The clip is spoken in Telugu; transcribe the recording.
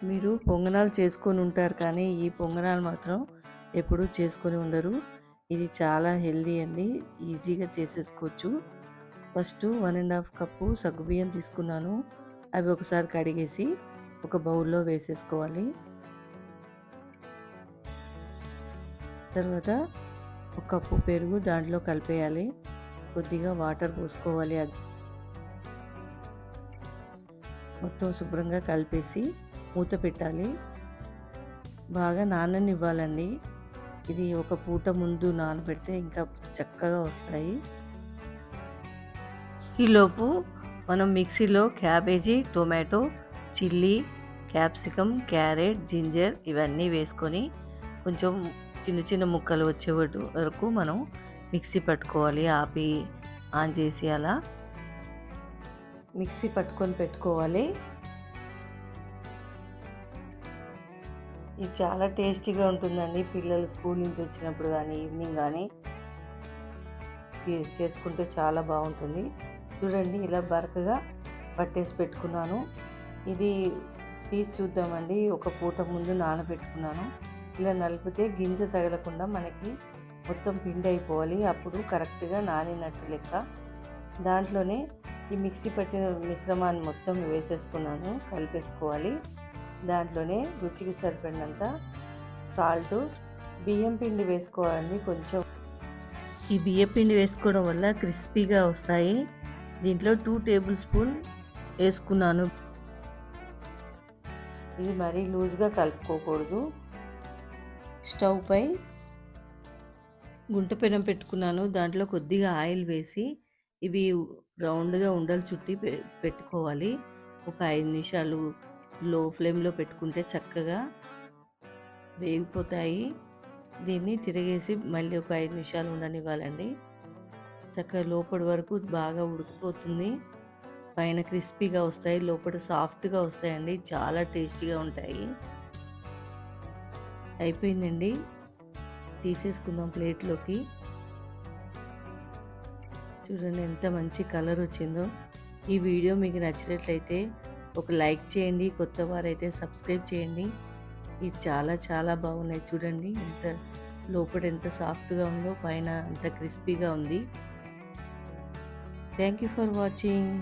మీరు పొంగనాలు చేసుకొని ఉంటారు కానీ, ఈ పొంగనాలు మాత్రం ఎప్పుడూ చేసుకొని ఉండరు. ఇది చాలా హెల్తీ అండి. ఈజీగా చేసేసుకోవచ్చు. ఫస్టు 1 ½ కప్పు సగ్గుబియ్యం తీసుకున్నాను. అవి ఒకసారి కడిగేసి ఒక బౌల్‌లో వేసేసుకోవాలి. తర్వాత ఒక కప్పు పెరుగు దాంట్లో కలిపేయాలి. కొద్దిగా వాటర్ పోసుకోవాలి. అది మొత్తం శుభ్రంగా కలిపేసి మూత పెట్టాలి. బాగా నాననివ్వాలండి. ఇది ఒక పూట ముందు నానబెడితే ఇంకా చక్కగా వస్తాయి. ఈలోపు మనం మిక్సీలో cabbage, tomato, chilli, capsicum, carrot, ginger ఇవన్నీ వేసుకొని కొంచెం చిన్న చిన్న ముక్కలు వచ్చే వరకు మనం మిక్సీ పట్టుకోవాలి. ఆన్ చేసి అలా మిక్సీ పట్టుకొని పెట్టుకోవాలి. ఇది చాలా టేస్టీగా ఉంటుందండి. పిల్లలు స్కూల్ నుంచి వచ్చినప్పుడు కానీ, ఈవినింగ్ కానీ చేసుకుంటే చాలా బాగుంటుంది. చూడండి ఇలా బరకగా పట్టేసి పెట్టుకున్నాను. ఇది తీసి చూద్దామండి. ఒక పూట ముందు నానబెట్టుకున్నాను. ఇలా నలిపితే గింజ తగలకుండా మనకి మొత్తం పిండి అయిపోవాలి. అప్పుడు కరెక్ట్గా నానినట్టు లెక్క. దాంట్లోనే ఈ మిక్సీ పట్టిన మిశ్రమాన్ని మొత్తం వేసేసుకున్నాను. కలిపేసుకోవాలి. దాంట్లోనే రుచికి సరిపడినంత సాల్టు, బియ్యం పిండి వేసుకోవాలండి కొంచెం. ఈ బియ్యం పిండి వేసుకోవడం వల్ల క్రిస్పీగా వస్తాయి. దీంట్లో 2 టేబుల్ స్పూన్ వేసుకున్నాను. ఇది మరీ లూజ్గా కలుపుకోకూడదు. స్టవ్ పై గుంట పెనం పెట్టుకున్నాను. దాంట్లో కొద్దిగా ఆయిల్ వేసి ఇవి రౌండ్గా ఉండలు చుట్టి పెట్టుకోవాలి. ఒక 5 నిమిషాలు లో ఫ్లేమ్లో పెట్టుకుంటే చక్కగా వేగిపోతాయి. దీన్ని తిరిగేసి మళ్ళీ ఒక 5 నిమిషాలు ఉండనివ్వాలండి. చక్కగా లోపటి వరకు బాగా ఉడికిపోతుంది. పైన క్రిస్పీగా వస్తాయి, లోపల సాఫ్ట్గా వస్తాయండి. చాలా టేస్టీగా ఉంటాయి. అయిపోయిందండి. తీసేసుకుందాం ప్లేట్లోకి. చూడండి ఎంత మంచి కలర్ వచ్చిందో. ఈ వీడియో మీకు నచ్చినట్లయితే ఒక లైక్ చేయండి. కొత్త వారైతే సబ్స్క్రైబ్ చేయండి. ఇది చాలా చాలా బాగున్నాయి. చూడండి ఎంత లోపల ఎంత సాఫ్ట్గా ఉందో, పైన అంత క్రిస్పీగా ఉంది. Thank you for watching.